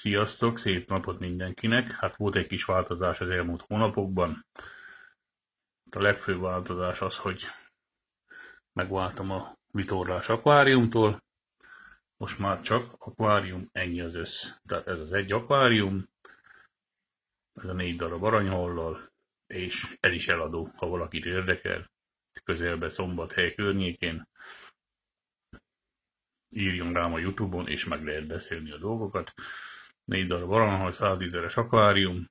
Sziasztok, szép napot mindenkinek! Hát volt egy kis változás az elmúlt hónapokban. A legfőbb változás az, hogy megváltam a vitorlás akváriumtól. Most már csak akvárium, ennyi az össz. Tehát ez az egy akvárium, ez a 4 darab aranyhallal, és ez is eladó, ha valakit érdekel. Közelbe Szombathely környékén. Írjon rám a YouTube-on, és meg lehet beszélni a dolgokat. 4 darab aranyhal, 100 literes akvárium,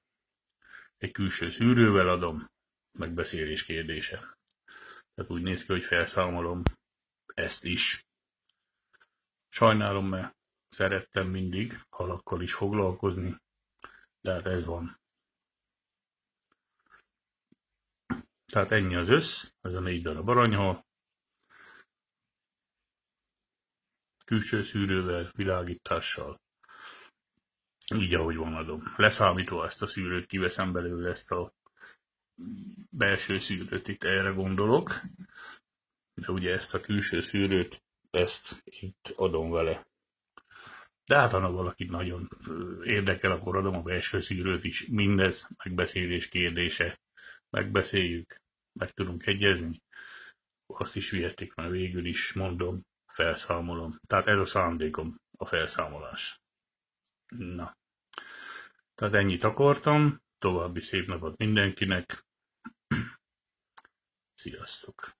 egy külső szűrővel adom, megbeszélés kérdése. Tehát úgy néz ki, hogy felszámolom ezt is. Sajnálom, mert szerettem mindig halakkal is foglalkozni, de hát ez van. Tehát ennyi az össz, ez a 4 darab aranyhal. Külső szűrővel, világítással. Így, ahogy van, adom. Leszámítva ezt a szűrőt, kiveszem belőle ezt a belső szűrőt, itt erre gondolok. De ugye ezt a külső szűrőt, ezt itt adom vele. De hát, ha valakit nagyon érdekel, akkor adom a belső szűrőt is. Mindez megbeszélés kérdése. Megbeszéljük, meg tudunk egyezni. Azt is vihetik, mert végül is mondom, felszámolom. Tehát ez a szándékom, a felszámolás. Na. Tehát ennyit akartam. További szép napot mindenkinek. Sziasztok!